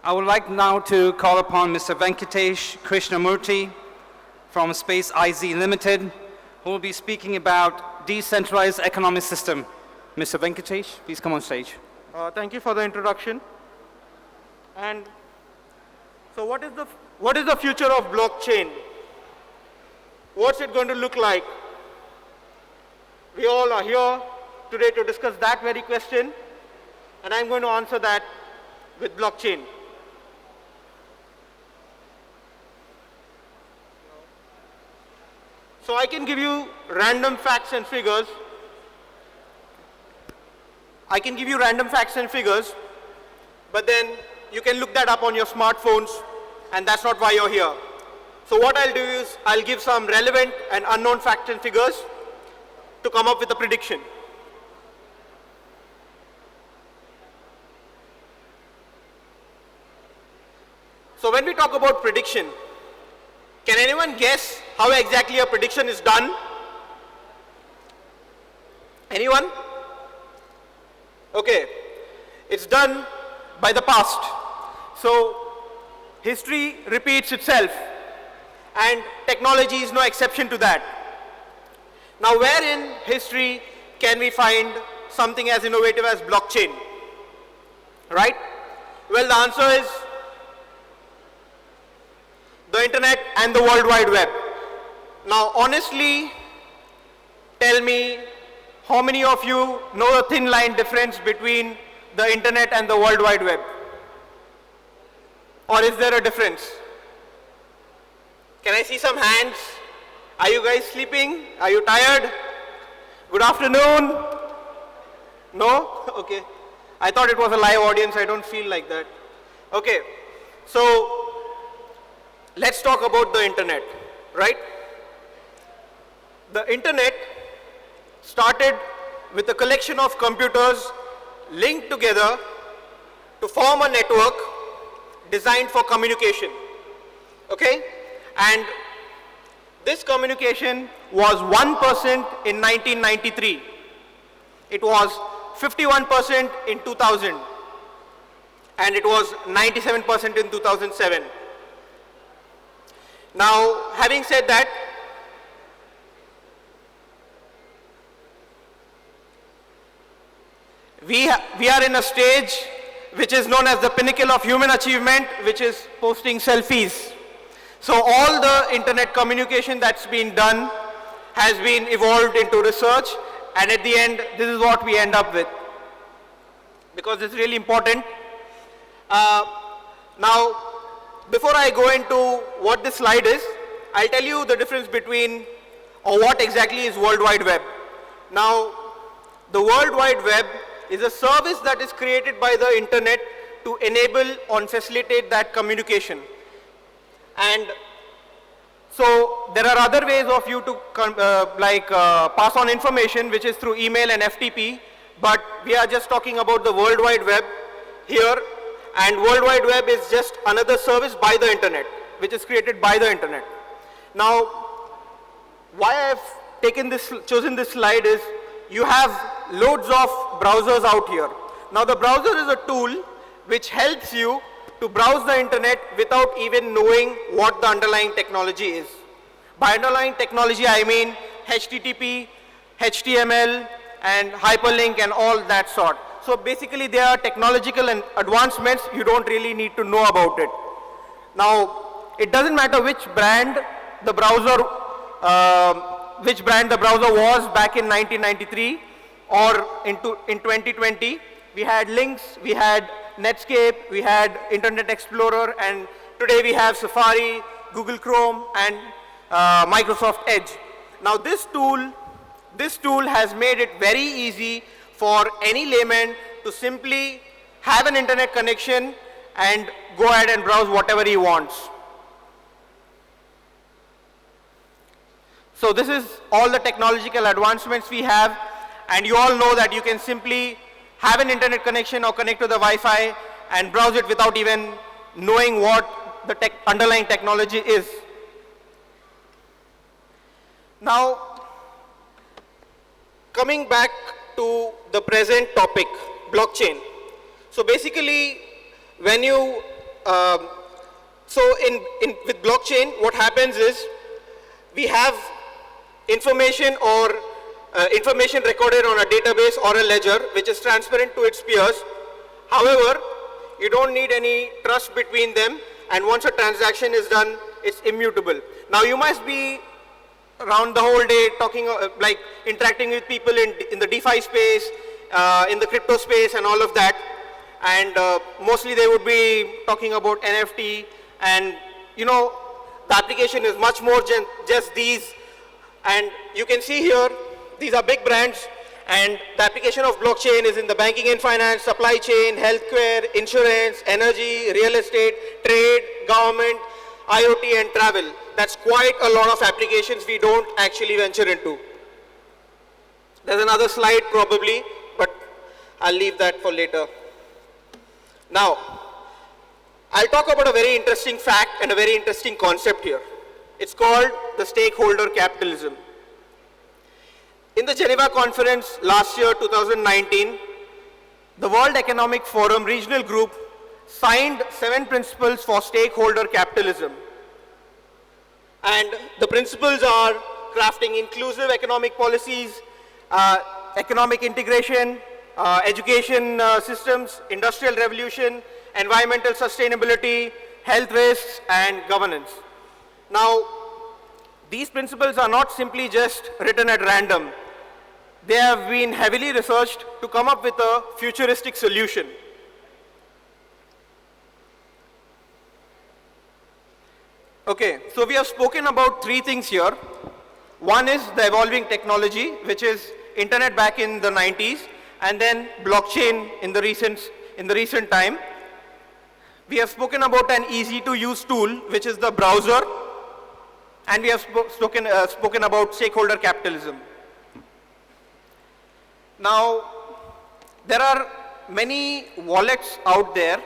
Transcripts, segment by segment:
I would like now to call upon Mr. Venkatesh Krishna Murthy from Space IZ Limited, who will be speaking about decentralized economic system. Mr. Venkatesh, please come on stage. Thank you for the introduction. And so what is the future of blockchain? What's it going to look like? We all are here today to discuss that very question, and I'm going to answer that with blockchain. So I can give you random facts and figures. But then you can look that up on your smartphones, and that's not why you're here. So what I'll do is I'll give some relevant and unknown facts and figures to come up with a prediction. So when we talk about prediction, can anyone guess how exactly a prediction is done? Anyone? Okay, it's done by the past. So history repeats itself, and technology is no exception to that. Now, where in history can we find something as innovative as blockchain? Right? Well, the answer is the internet and the World Wide Web. Now, honestly, tell me, how many of you know the thin line difference between the internet and the World Wide Web? Or is there a difference? Can I see some hands? Are you guys sleeping? Are you tired? Good afternoon? No? Okay. I thought it was a live audience. I don't feel like that. Okay. So let's talk about the internet, right? The internet started with a collection of computers linked together to form a network designed for communication. Okay? And this communication was 1% in 1993. It was 51% in 2000. And it was 97% in 2007. Now, having said that, we are in a stage which is known as the pinnacle of human achievement, which is posting selfies. So all the internet communication that's been done has been evolved into research, and at the end, this is what we end up with, because it's really important. Now, before I go into what this slide is, I'll tell you the difference between, or what exactly is World Wide Web. Now, the World Wide Web is a service that is created by the internet to enable or facilitate that communication. And so there are other ways of you to pass on information, which is through email and FTP, but we are just talking about the World Wide Web here, and World Wide Web is just another service by the internet, which is created by the internet. Now, why I've chosen this slide is, you have loads of browsers out here. Now, the browser is a tool which helps you to browse the internet without even knowing what the underlying technology is. By underlying technology, I mean HTTP, HTML, and hyperlink and all that sort. So basically, there are technological advancements you don't really need to know about it. Now, it doesn't matter which brand the browser was back in 1993 or in 2020. We had Lynx, we had Netscape, we had Internet Explorer, and today we have Safari, Google Chrome, and Microsoft Edge. Now this tool has made it very easy for any layman to simply have an internet connection and go ahead and browse whatever he wants. So this is all the technological advancements we have, and you all know that you can simply have an internet connection or connect to the Wi-Fi and browse it without even knowing what the underlying technology is. Now, coming back to the present topic, blockchain. So basically, when you so with blockchain, what happens is we have information or information recorded on a database or a ledger which is transparent to its peers. However, you don't need any trust between them, and once a transaction is done, it's immutable. Now you must be around the whole day talking, like interacting with people in the DeFi space, in the crypto space and all of that. And mostly they would be talking about NFT, and you know, the application is much more than just these. And you can see here, these are big brands, and the application of blockchain is in the banking and finance, supply chain, healthcare, insurance, energy, real estate, trade, government, IoT and travel. That's quite a lot of applications we don't actually venture into. There's another slide probably, but I'll leave that for later. Now, I'll talk about a very interesting fact and a very interesting concept here. It's called the stakeholder capitalism. In the Geneva conference last year, 2019, the World Economic Forum Regional Group signed 7 principles for stakeholder capitalism. And the principles are crafting inclusive economic policies, economic integration, education systems, industrial revolution, environmental sustainability, health risks, and governance. Now, these principles are not simply just written at random. They have been heavily researched to come up with a futuristic solution. Okay, so we have spoken about 3 things here. One is the evolving technology, which is internet back in the 90s, and then blockchain in the recent time. We have spoken about an easy to use tool, which is the browser, and we have spoken about stakeholder capitalism. Now, there are many wallets out there,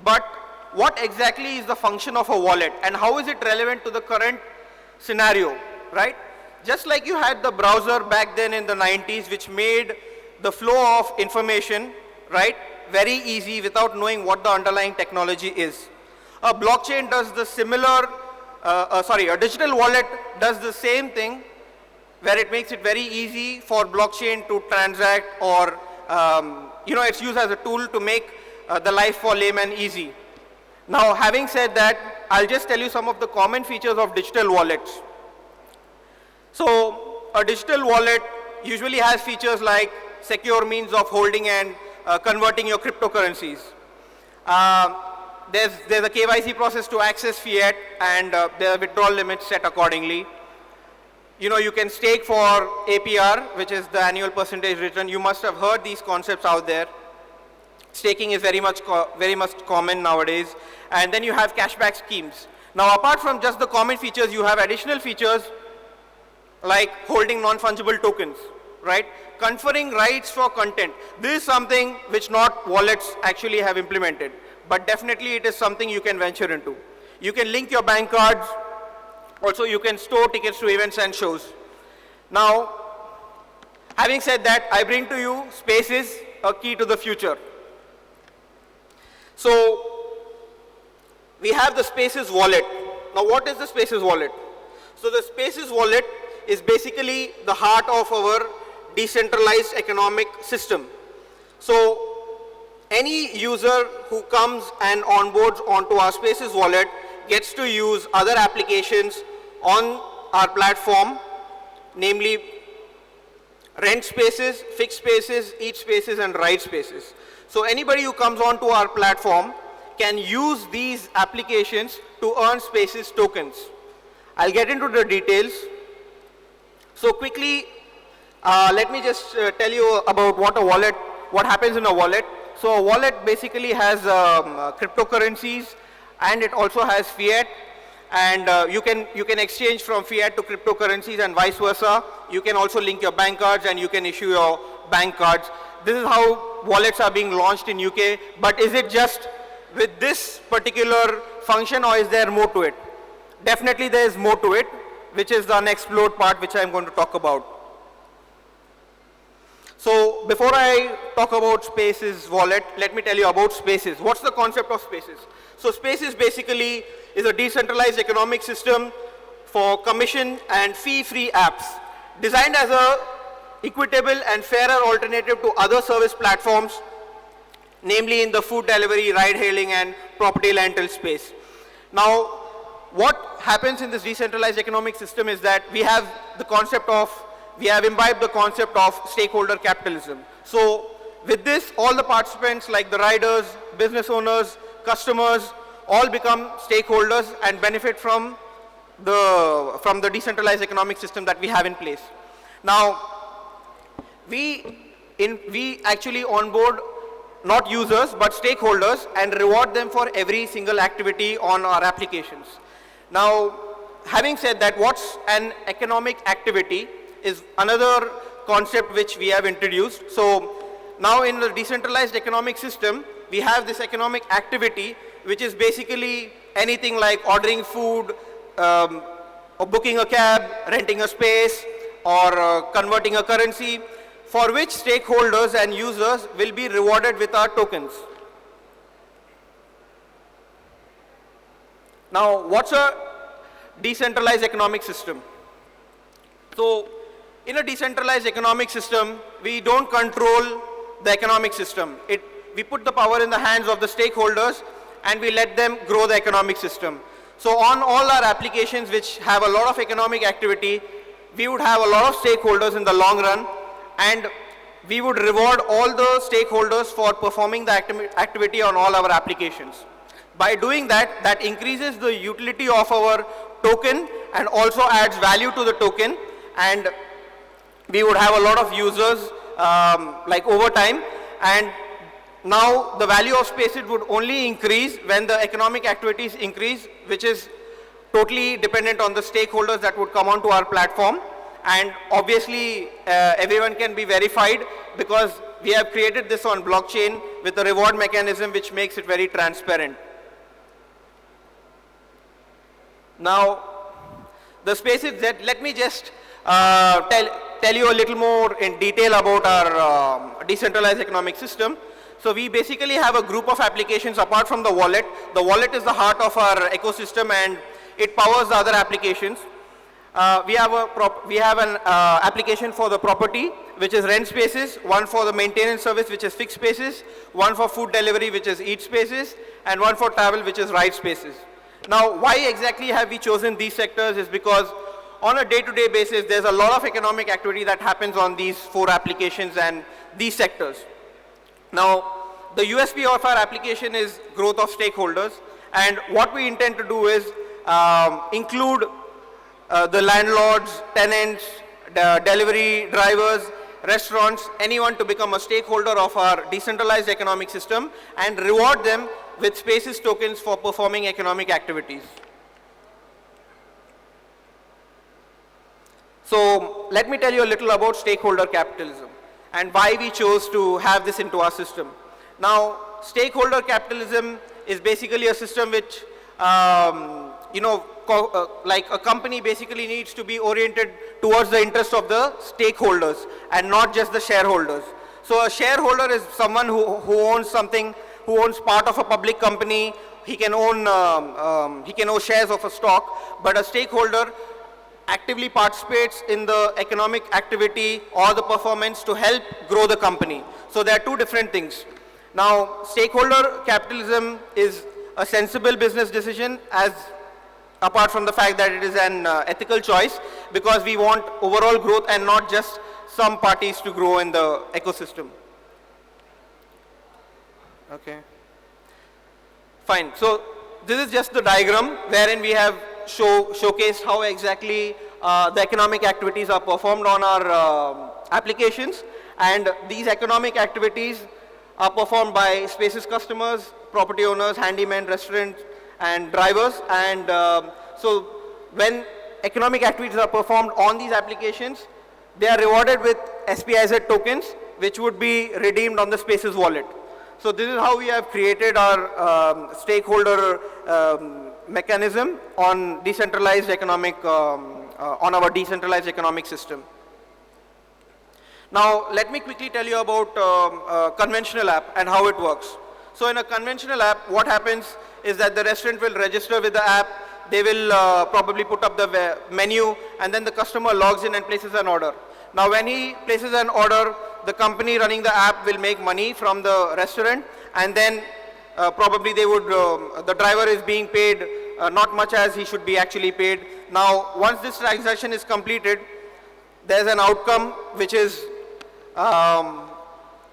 but what exactly is the function of a wallet, and how is it relevant to the current scenario, right? Just like you had the browser back then in the 90s, which made the flow of information, right, very easy without knowing what the underlying technology is. A blockchain does the similar, a digital wallet does the same thing, where it makes it very easy for blockchain to transact, or it's used as a tool to make the life for layman easy. Now, having said that, I'll just tell you some of the common features of digital wallets. So, a digital wallet usually has features like secure means of holding and converting your cryptocurrencies. There's a KYC process to access fiat, and there are withdrawal limits set accordingly. You can stake for APR, which is the annual percentage return. You must have heard these concepts out there. Staking is very much common nowadays. And then you have cashback schemes. Now, apart from just the common features, you have additional features like holding non-fungible tokens, right? Conferring rights for content. This is something which not wallets actually have implemented, but definitely it is something you can venture into. You can link your bank cards. Also, you can store tickets to events and shows. Now, having said that, I bring to you Spaces, a key to the future. So, we have the Spaces wallet. Now, what is the Spaces wallet? So, the Spaces wallet is basically the heart of our decentralized economic system. So, any user who comes and onboards onto our Spaces wallet gets to use other applications on our platform, namely rent spaces, fixed spaces, eat spaces, and ride spaces. So anybody who comes onto our platform can use these applications to earn Spaces tokens. I'll get into the details. So quickly, let me just tell you about what happens in a wallet. So a wallet basically has cryptocurrencies, and it also has fiat, and you can exchange from fiat to cryptocurrencies and vice versa. You can also link your bank cards, and you can issue your bank cards. This is how wallets are being launched in UK, but is it just with this particular function, or is there more to it? Definitely there is more to it, which is the unexplored part, which I'm going to talk about. So before I talk about Spaces wallet, let me tell you about Spaces. What's the concept of Spaces? So Spaces basically is a decentralized economic system for commission and fee-free apps designed as a equitable and fairer alternative to other service platforms, namely in the food delivery, ride-hailing, and property rental space. Now, what happens in this decentralized economic system is that we have imbibed the concept of stakeholder capitalism. So with this, all the participants like the riders, business owners, customers, all become stakeholders and benefit from the decentralized economic system that we have in place. Now, we actually onboard not users but stakeholders and reward them for every single activity on our applications. Now, having said that, what's an economic activity is another concept which we have introduced. So now in the decentralized economic system, we have this economic activity which is basically anything like ordering food, or booking a cab, renting a space, or converting a currency, for which stakeholders and users will be rewarded with our tokens. Now, what's a decentralized economic system? So, in a decentralized economic system, we don't control the economic system. We put the power in the hands of the stakeholders and we let them grow the economic system. So on all our applications which have a lot of economic activity, we would have a lot of stakeholders in the long run, and we would reward all the stakeholders for performing the activity on all our applications. By doing that, that increases the utility of our token and also adds value to the token, and we would have a lot of users like over time, and now the value of Spaces would only increase when the economic activities increase, which is totally dependent on the stakeholders that would come onto our platform. And obviously everyone can be verified because we have created this on blockchain with a reward mechanism which makes it very transparent. Now, the Spaces that, let me just tell you a little more in detail about our decentralized economic system. So we basically have a group of applications apart from the wallet. The wallet is the heart of our ecosystem and it powers the other applications. We have an application for the property, which is rent spaces, one for the maintenance service, which is fixed spaces, one for food delivery, which is eat spaces, and one for travel, which is ride spaces. Now, why exactly have we chosen these sectors is because on a day-to-day basis, there's a lot of economic activity that happens on these 4 applications and these sectors. Now, the USP of our application is growth of stakeholders, and what we intend to do is include the landlords, tenants, the delivery drivers, restaurants, anyone to become a stakeholder of our decentralized economic system and reward them with Spaces tokens for performing economic activities. So let me tell you a little about stakeholder capitalism and why we chose to have this into our system. Now, stakeholder capitalism is basically a system which, like a company basically needs to be oriented towards the interest of the stakeholders and not just the shareholders. So a shareholder is someone who owns something, who owns part of a public company. He can own shares of a stock, but a stakeholder actively participates in the economic activity or the performance to help grow the company. So there are 2 different things. Now, stakeholder capitalism is a sensible business decision, as apart from the fact that it is an ethical choice, because we want overall growth and not just some parties to grow in the ecosystem. Okay. Fine. So this is just the diagram wherein we have showcased how exactly the economic activities are performed on our applications, and these economic activities are performed by Spaces customers, property owners, handymen, restaurants, and drivers. And so when economic activities are performed on these applications, they are rewarded with SPIZ tokens, which would be redeemed on the Spaces wallet. So this is how we have created our stakeholder mechanism on decentralized economic, on our decentralized economic system. Now, let me quickly tell you about a conventional app and how it works. So in a conventional app, what happens is that the restaurant will register with the app, they will probably put up the menu, and then the customer logs in and places an order. Now when he places an order, the company running the app will make money from the restaurant, and then probably they would, the driver is being paid not much as he should be actually paid. Now once this transaction is completed, there's an outcome which is,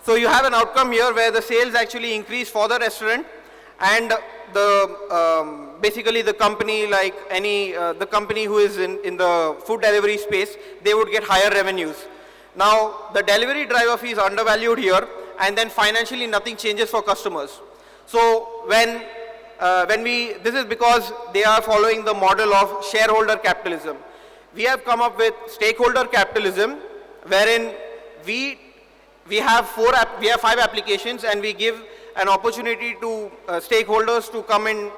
so you have an outcome here where the sales actually increase for the restaurant, and the basically the company, like any the company who is in the food delivery space, they would get higher revenues. Now the delivery driver fee is undervalued here, and then financially nothing changes for customers. So when this is because they are following the model of shareholder capitalism. We have come up with stakeholder capitalism, wherein we have 5 applications, and we give an opportunity to stakeholders to come and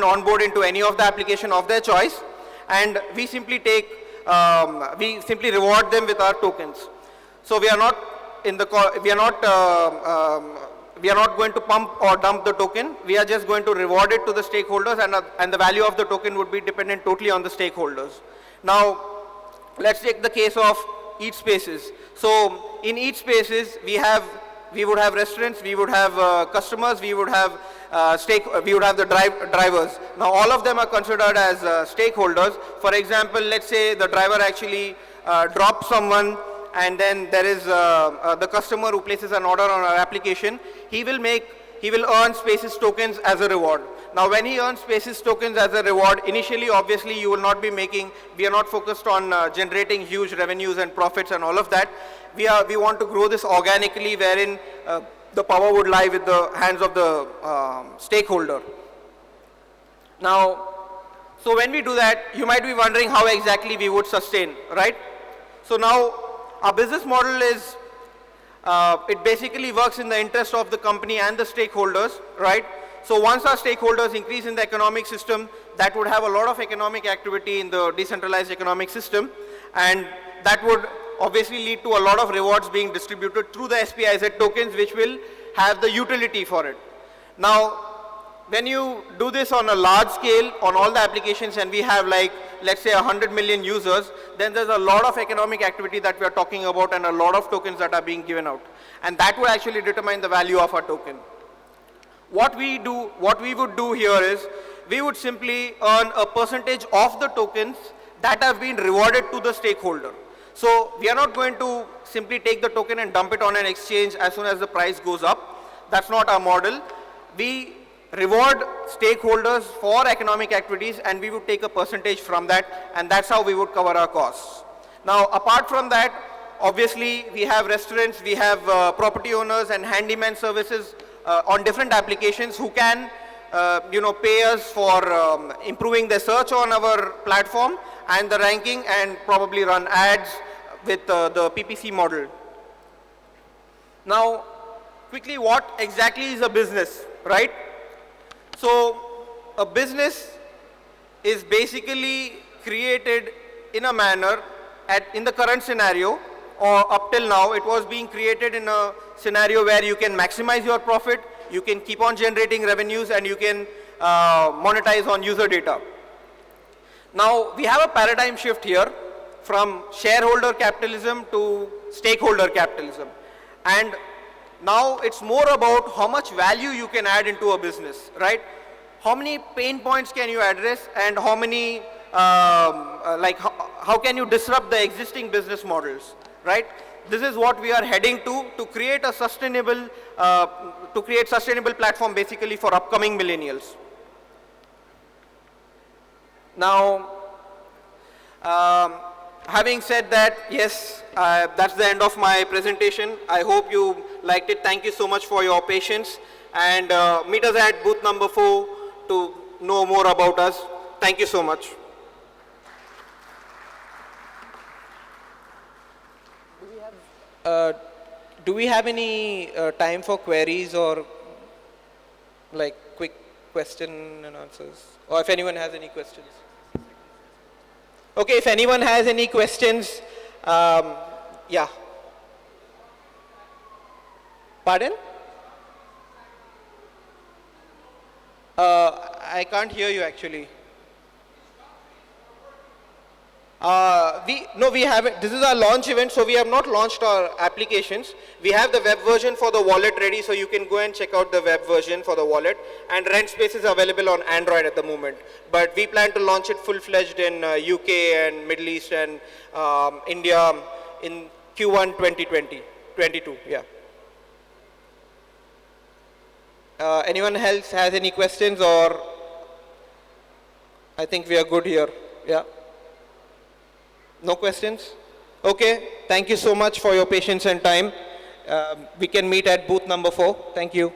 onboard into any of the application of their choice, and we simply reward them with our tokens. So we are not going to pump or dump the token. We are just going to reward it to the stakeholders, and the value of the token would be dependent totally on the stakeholders. Now let's take the case of Eat Spaces. So in Eat Spaces, we would have restaurants, we would have customers, we would have the drivers. Now all of them are considered as stakeholders. For example, let's say the driver actually drops someone, and then there is the customer who places an order on our application. He will earn Spaces tokens as a reward. Now when he earns Spaces tokens as a reward, initially obviously you will not be we are not focused on generating huge revenues and profits and all of that. We want to grow this organically, wherein the power would lie with the hands of the stakeholder. Now, so when we do that, you might be wondering how exactly we would sustain, right? So now our business model is, it basically works in the interest of the company and the stakeholders, right? So once our stakeholders increase in the economic system, that would have a lot of economic activity in the decentralized economic system, and that would obviously lead to a lot of rewards being distributed through the SPIZ tokens, which will have the utility for it. Now, when you do this on a large scale on all the applications, and we have, like, let's say 100 million users, then there's a lot of economic activity that we are talking about, and a lot of tokens that are being given out. And that would actually determine the value of our token. What we would do here is, we would simply earn a percentage of the tokens that have been rewarded to the stakeholder. So we are not going to simply take the token and dump it on an exchange as soon as the price goes up. That's not our model. We reward stakeholders for economic activities, and we would take a percentage from that, and that's how we would cover our costs. Now, apart from that, obviously we have restaurants, we have property owners and handyman services on different applications who can pay us for improving their search on our platform and the ranking, and probably run ads with the PPC model. Now, quickly, what exactly is a business, right? So a business is basically created in a manner in the current scenario, or up till now, it was being created in a scenario where you can maximize your profit, you can keep on generating revenues, and you can monetize on user data. Now, we have a paradigm shift here from shareholder capitalism to stakeholder capitalism. And now it's more about how much value you can add into a business, right? How many pain points can you address, and how many, how can you disrupt the existing business models, right? This is what we are heading to create a sustainable, sustainable platform basically for upcoming millennials. Now, having said that, yes, that's the end of my presentation. I hope you liked it. Thank you so much for your patience, and meet us at booth number 4 to know more about us. Thank you so much. Do we have any time for queries, or like quick question and answers? Or if anyone has any questions? Okay, if anyone has any questions, yeah. Pardon? I can't hear you actually. We haven't. This is our launch event, so we have not launched our applications. We have the web version for the wallet ready, so you can go and check out the web version for the wallet. And Rent Space is available on Android at the moment. But we plan to launch it full-fledged in UK and Middle East and India in Q1 2022. Yeah. Anyone else has any questions, or I think we are good here. Yeah. No questions? Okay. Thank you so much for your patience and time. We can meet at booth number 4. Thank you.